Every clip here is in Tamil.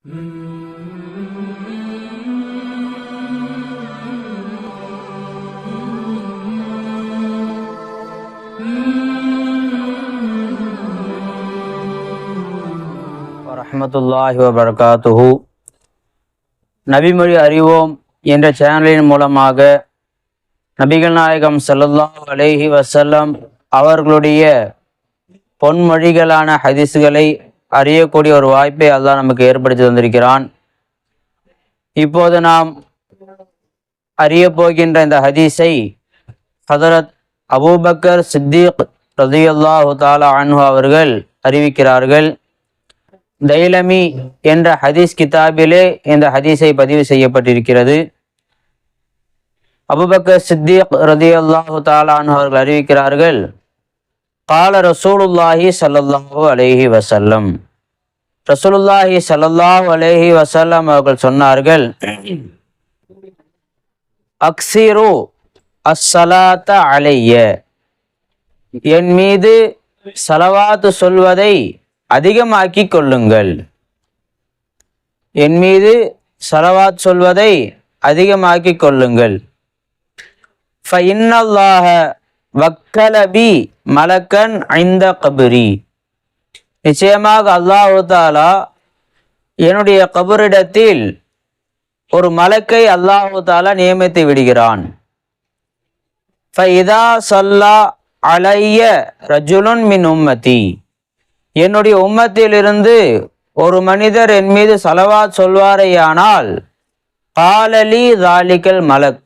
வரஹ்மத்துல்லாஹி வபரகாத்துஹு. நபிமொழி அறிவோம் என்ற சேனலின் மூலமாக நபிகள் நாயகம் ஸல்லல்லாஹு அலைஹி வஸல்லம் அவர்களுடைய பொன்மொழிகளான ஹதீஸ்களை அறியக்கூடிய ஒரு வாய்ப்பை அல்லாஹ் நமக்கு ஏற்படுத்தி தந்திருக்கிறான். இப்போது நாம் அறிய போகின்ற இந்த ஹதீஸை ஹதரத் அபூபக்கர் சித்திக் ரலியல்லாஹு தஆலா அன்ஹு அவர்கள் அறிவிக்கிறார்கள். தைலமி என்ற ஹதீஸ் கிதாபிலே இந்த ஹதீஸை பதிவு செய்யப்பட்டிருக்கிறது. அபூபக்கர் சித்திக் ரலியல்லாஹு தஆலா அன்ஹு அவர்கள் அறிவிக்கிறார்கள், கால ரசூலுல்லாஹி ஸல்லல்லாஹு அலைஹி வஸல்லம், ரசூலுல்லாஹி ஸல்லல்லாஹு அலைஹி வஸல்லம் அவர்கள் சொன்னார்கள், அக்ஸிரு அஸ்ஸலாத அலைய, என் மீது ஸலவாத் சொல்வதை அதிகமாக்கி கொள்ளுங்கள். என் மீது ஸலவாத் சொல்வதை அதிகமாக்கி கொள்ளுங்கள். ஃபஇன்னல்லாஹ வக்கல பி மலக்கன் ஐந்த கபரி, நிச்சயமாக அல்லாஹ் தஆலா என்னுடைய கபரிடத்தில் ஒரு மலக்கை அல்லாஹ் தஆலா நியமித்து விடுகிறான். ஃபஇதா ஸல்லா அலைய ரஜுலுன் மின் உம்மதி, என்னுடைய உம்மத்திலிருந்து ஒரு மனிதர் என் மீது ஸலவாத் சொல்வாரேயானால், காலலி தாலிகல் மலக்,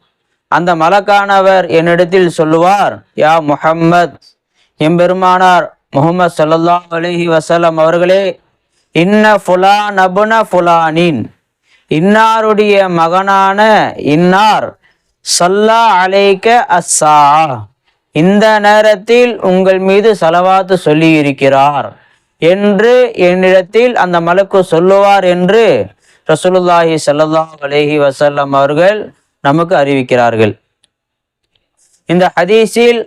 அந்த மலக்கானவர் என்னிடத்தில் சொல்லுவார், யா முஹம்மத், எம்பெருமானார் முஹம்மது ஸல்லல்லாஹு அலைஹி வஸல்லம் அவர்களே, இன்ன ஃபுலான் அபுன ஃபுலானின், இன்னாருடைய மகனான இன்னார், ஸல்லா அலைக அஸ்ஸா, இந்த நேரத்தில் உங்கள் மீது ஸலவாத் சொல்லி இருக்கிறார் என்று என்னிடத்தில் அந்த மலக்கு சொல்லுவார் என்று ரசூலுல்லாஹி ஸல்லல்லாஹு அலைஹி வஸல்லம் அவர்கள் நமக்கு அறிவிக்கிறார்கள். இந்த ஹதீஸில்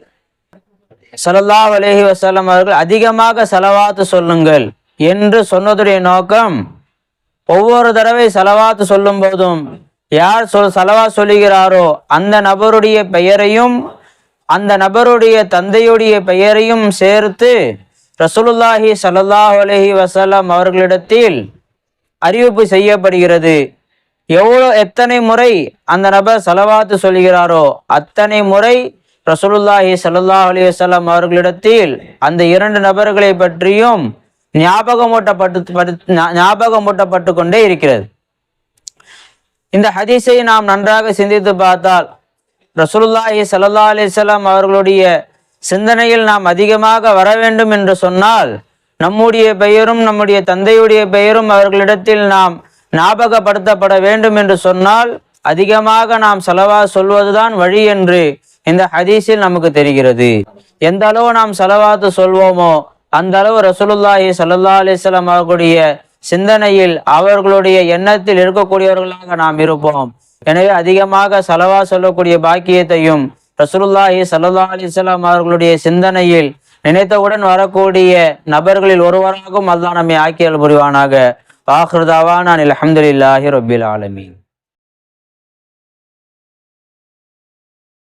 ஸல்லல்லாஹு அலைஹி வஸல்லம் அவர்கள் அதிகமாக ஸலவாத் சொல்லுங்கள் என்று சொன்னதுடைய நோக்கம், ஒவ்வொரு தடவை ஸலவாத் சொல்லும் போதும் யார் ஸலவாத் சொல்லுகிறாரோ அந்த நபருடைய பெயரையும் அந்த நபருடைய தந்தையுடைய பெயரையும் சேர்த்து ரசூலுல்லாஹி ஸல்லல்லாஹு அலைஹி வஸல்லம் அவர்களிடத்தில் அறிவிப்பு செய்யப்படுகிறது. எத்தனை முறை அந்த நபர் ஸலவாத் சொல்கிறாரோ அத்தனை முறை ரசூலுல்லாஹி ஸல்லல்லாஹு அலைஹி வஸல்லம் அவர்களிடத்தில் அந்த இரண்டு நபர்களை பற்றியும் ஞாபகமூட்டப்பட்டு கொண்டே இருக்கிறது. இந்த ஹதீஸை நாம் நன்றாக சிந்தித்து பார்த்தால், ரசூலுல்லாஹி ஸல்லல்லாஹு அலைஹி வஸல்லம் அவர்களுடைய சிந்தனையில் நாம் அதிகமாக வர வேண்டும் என்று சொன்னால், நம்முடைய பெயரும் நம்முடைய தந்தையுடைய பெயரும் அவர்களிடத்தில் நாம் ஞாபகப்படுத்தப்பட வேண்டும் என்று சொன்னால், அதிகமாக நாம் ஸலவாத் சொல்வதுதான் வழி என்று இந்த ஹதீஸில் நமக்கு தெரிகிறது. எந்த அளவு நாம் ஸலவாத் சொல்வோமோ அந்த அளவு ரசூலுல்லாஹி ஸல்லல்லாஹு அலைஹி வஸல்லம் அவர்களுடைய சிந்தனையில் அவர்களுடைய எண்ணத்தில் இருக்கக்கூடியவர்களாக நாம் இருப்போம். எனவே அதிகமாக ஸலவாத் சொல்லக்கூடிய பாக்கியத்தையும் ரசூலுல்லாஹி ஸல்லல்லாஹு அலைஹி வஸல்லம் அவர்களுடைய சிந்தனையில் நினைத்தவுடன் வரக்கூடிய நபர்களில் ஒருவராகவும் அல்லாஹ் நம்மை ஆக்கியல் புரிவானாக. ஆகிரு தஅவானா அல்ஹம்துலில்லாஹி ரப்பில் ஆலமீன்.